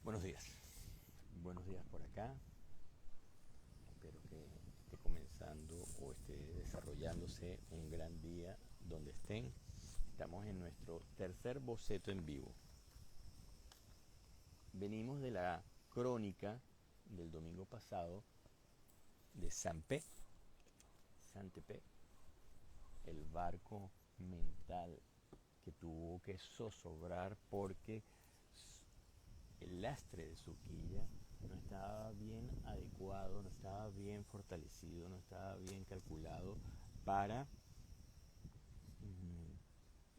Buenos días por acá. Espero que esté comenzando o esté desarrollándose un gran día donde estén. Estamos en nuestro tercer boceto en vivo. Venimos de la crónica del domingo pasado de Saint-Tropez, el barco mental que tuvo que zozobrar porque el lastre de su quilla no estaba bien adecuado, no estaba bien fortalecido, no estaba bien calculado para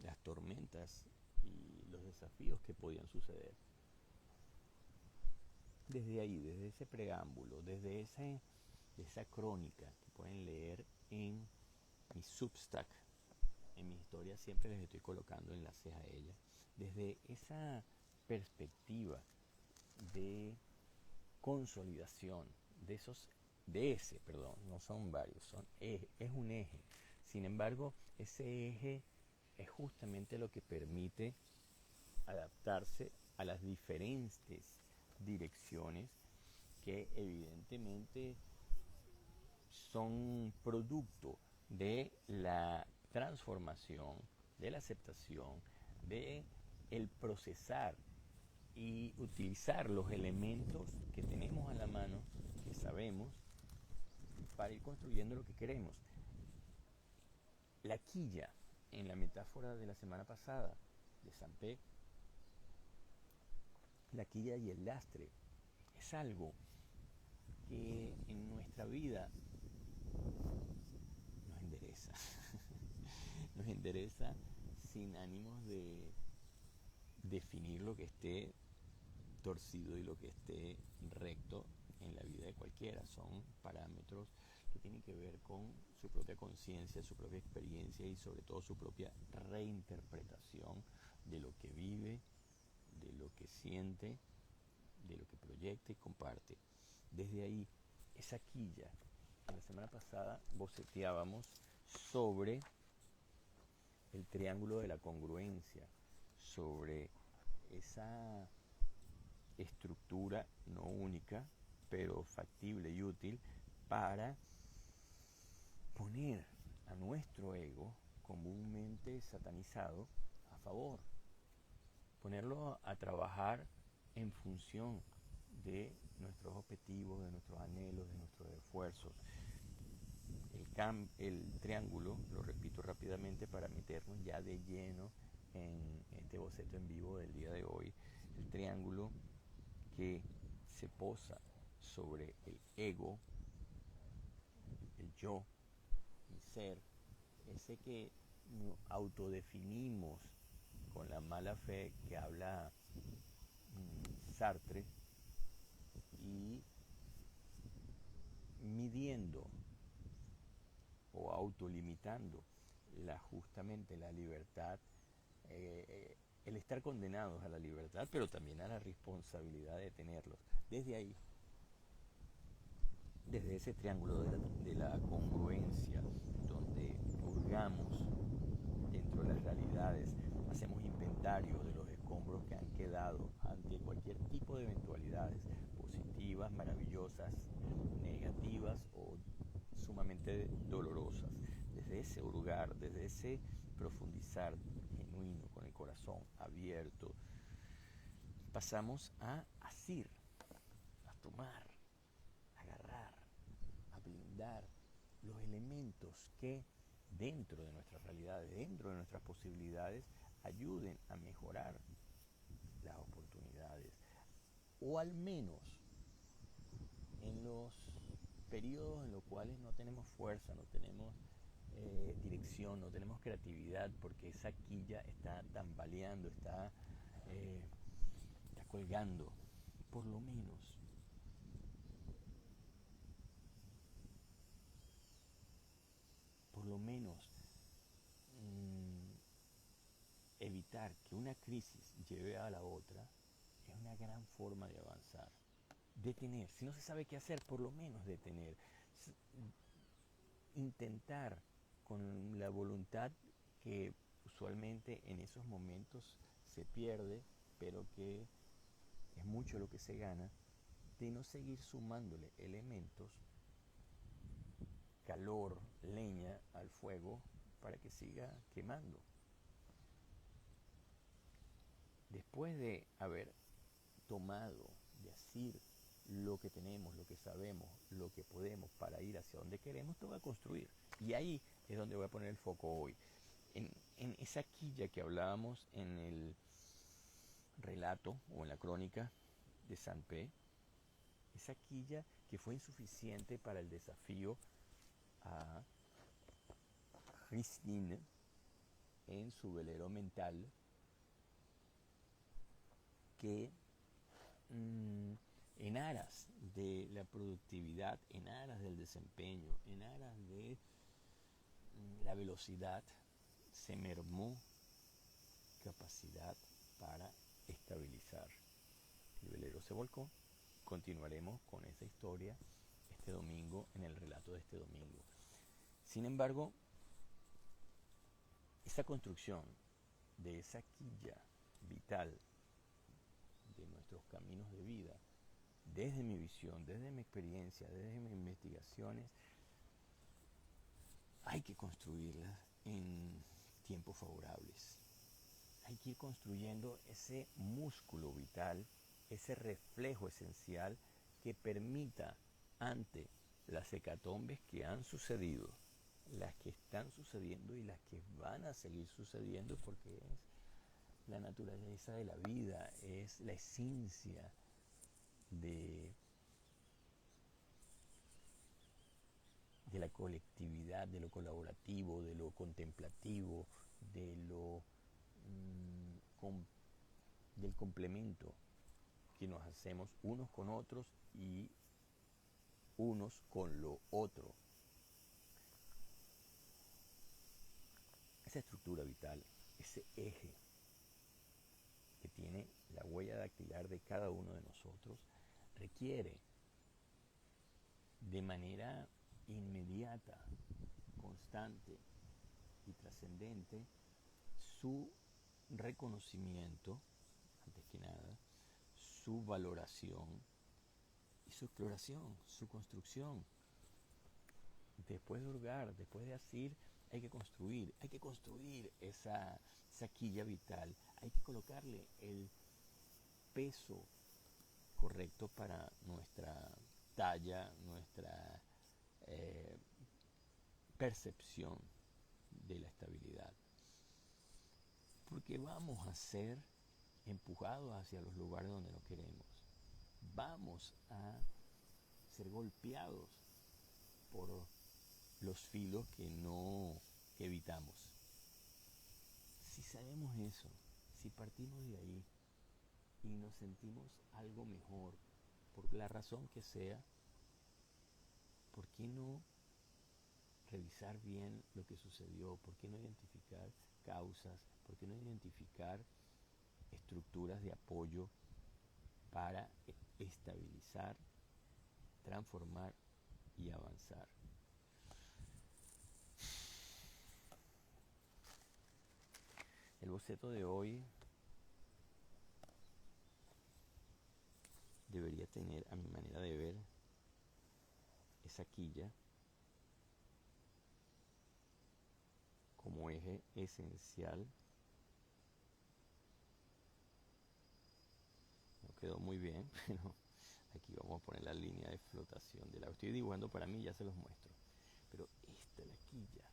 las tormentas y los desafíos que podían suceder. Desde ahí, desde ese preámbulo, desde esa crónica que pueden leer en mi Substack, en mi historia siempre les estoy colocando enlaces a ella, desde esa perspectiva de consolidación no son varios, es un eje. Sin embargo, ese eje es justamente lo que permite adaptarse a las diferentes direcciones que evidentemente son producto de la transformación, de la aceptación, de el procesar y utilizar los elementos que tenemos a la mano, que sabemos, para ir construyendo lo que queremos. La quilla, en la metáfora de la semana pasada de Sampé, la quilla y el lastre es algo que en nuestra vida nos endereza, nos endereza sin ánimos de definir lo que esté torcido y lo que esté recto en la vida de cualquiera. Son parámetros que tienen que ver con su propia conciencia, su propia experiencia y sobre todo su propia reinterpretación de lo que vive, de lo que siente, de lo que proyecta y comparte. Desde ahí, esa quilla, en la semana pasada boceteábamos sobre el triángulo de la congruencia, sobre esa estructura no única, pero factible y útil para poner a nuestro ego, comúnmente satanizado, a favor, ponerlo a trabajar en función de nuestros objetivos, de nuestros anhelos, de nuestros esfuerzos. El triángulo, lo repito rápidamente para meternos ya de lleno en este boceto en vivo del día de hoy, el triángulo que se posa sobre el ego, el yo, mi ser, ese que nos autodefinimos con la mala fe que habla Sartre, y midiendo o autolimitando justamente la libertad, el estar condenados a la libertad, pero también a la responsabilidad de tenerlos. Desde ahí, desde ese triángulo de la congruencia, donde hurgamos dentro de las realidades, hacemos inventario de los escombros que han quedado ante cualquier tipo de eventualidades, positivas, maravillosas, negativas o sumamente dolorosas. Desde ese hurgar, desde ese profundizar genuino, con el corazón abierto, pasamos a asir, a tomar, a agarrar, a blindar los elementos que dentro de nuestras realidades, dentro de nuestras posibilidades, ayuden a mejorar las oportunidades, o al menos en los periodos en los cuales no tenemos fuerza, no tenemos dirección, no tenemos creatividad, porque esa quilla está tambaleando, está colgando. Por lo menos evitar que una crisis lleve a la otra es una gran forma de avanzar. Detener, si no se sabe qué hacer, por lo menos detener. Intentar con la voluntad que usualmente en esos momentos se pierde, pero que es mucho lo que se gana de no seguir sumándole elementos, calor, leña al fuego para que siga quemando. Después de haber tomado, de asir lo que tenemos, lo que sabemos, lo que podemos para ir hacia donde queremos, toca construir. Y ahí es donde voy a poner el foco hoy. En esa quilla que hablábamos en el relato o en la crónica de Saint-Pé, esa quilla que fue insuficiente para el desafío a Christine en su velero mental, que en aras de la productividad, en aras del desempeño, en aras de la velocidad, se mermó capacidad para estabilizar. El velero se volcó. Continuaremos con esa historia este domingo, en el relato de este domingo. Sin embargo, esa construcción de esa quilla vital de nuestros caminos de vida, desde mi visión, desde mi experiencia, desde mis investigaciones, hay que construirlas en tiempos favorables. Hay que ir construyendo ese músculo vital, ese reflejo esencial que permita, ante las hecatombes que han sucedido, las que están sucediendo y las que van a seguir sucediendo, porque es la naturaleza de la vida, es la esencia de la colectividad, de lo colaborativo, de lo contemplativo, de lo del complemento que nos hacemos unos con otros y unos con lo otro. Esa estructura vital, ese eje que tiene la huella dactilar de cada uno de nosotros, requiere de manera inmediata, constante y trascendente su reconocimiento, antes que nada, su valoración y su exploración, su construcción. Después de hurgar, después de asir, hay que construir esa quilla vital, hay que colocarle el peso correcto para nuestra talla, nuestra percepción de la estabilidad. Porque vamos a ser empujados hacia los lugares donde no queremos. Vamos a ser golpeados por los filos que no evitamos. Si sabemos eso, si partimos de ahí y nos sentimos algo mejor, por la razón que sea, ¿por qué no revisar bien lo que sucedió? ¿Por qué no identificar causas? ¿Por qué no identificar estructuras de apoyo para estabilizar, transformar y avanzar? El boceto de hoy debería tener, a mi manera de ver, esa quilla como eje esencial. No quedó muy bien, pero aquí vamos a poner la línea de flotación del agua. Estoy dibujando para mí, ya se los muestro. Pero esta es la quilla.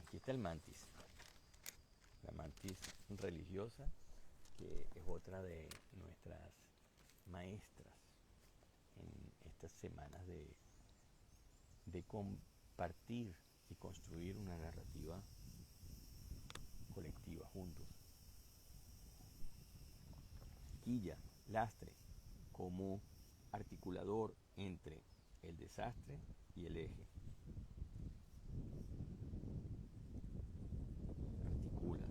Aquí está el mantis. La mantis religiosa, que es otra de nuestras maestras en estas semanas de compartir y construir una narrativa colectiva juntos. Quilla, lastre, como articulador entre el desastre y el eje. Articula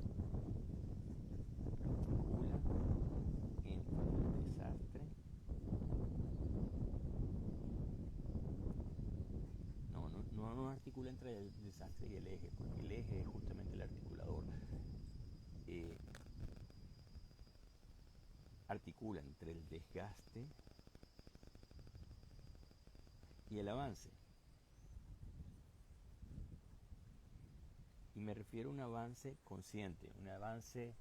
entre el desastre. No articula entre el desastre y el eje, porque el eje es justamente el articulador. articula entre el desgaste y el avance. Y me refiero a un avance consciente, un avance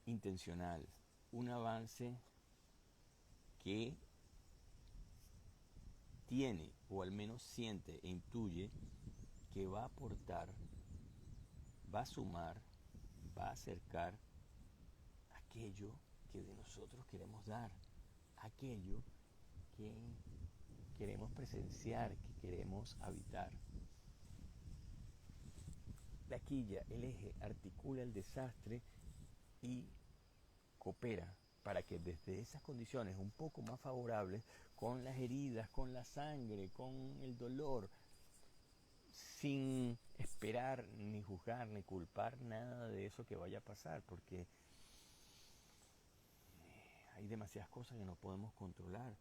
intencional, un avance que tiene, o al menos siente e intuye, que va a aportar, va a sumar, va a acercar aquello que de nosotros queremos dar, aquello que queremos presenciar, que queremos habitar. La quilla, el eje, articula el desastre y coopera para que desde esas condiciones un poco más favorables, con las heridas, con la sangre, con el dolor, sin esperar ni juzgar ni culpar nada de eso que vaya a pasar, porque hay demasiadas cosas que no podemos controlar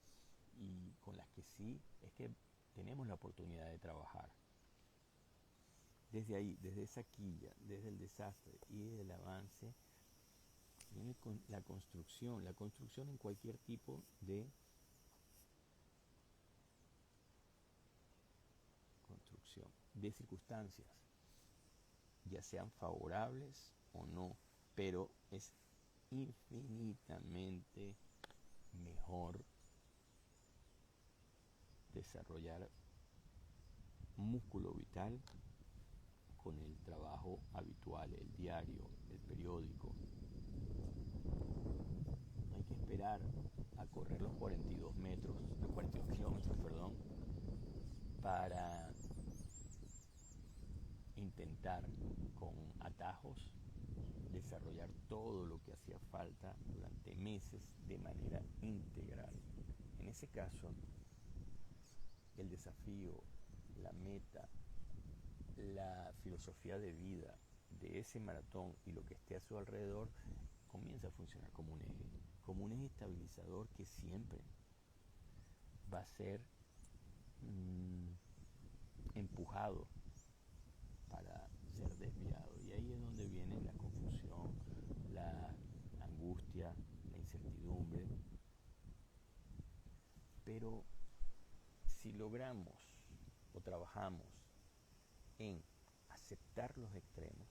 y con las que sí es que tenemos la oportunidad de trabajar. Desde ahí, desde esa quilla, desde el desastre y desde el avance, viene con la construcción en cualquier tipo de construcción, de circunstancias, ya sean favorables o no, pero es infinitamente mejor desarrollar músculo vital con el trabajo habitual, el diario, el periódico. No hay que esperar a correr los 42 metros, los 42 kilómetros, perdón, para intentar con atajos desarrollar todo lo que hacía falta durante meses de manera integral. En ese caso, el desafío, la meta, la filosofía de vida de ese maratón y lo que esté a su alrededor comienza a funcionar como un eje estabilizador que siempre va a ser empujado para ser desviado. Y ahí es donde viene la confusión, la angustia, la incertidumbre. Pero si logramos o trabajamos en aceptar los extremos,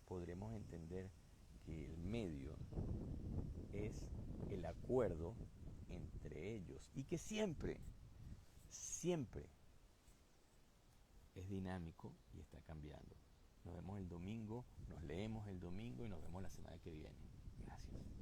podremos entender que el medio es el acuerdo entre ellos y que siempre, siempre es dinámico y está cambiando. Nos vemos el domingo, nos leemos el domingo y nos vemos la semana que viene. Gracias.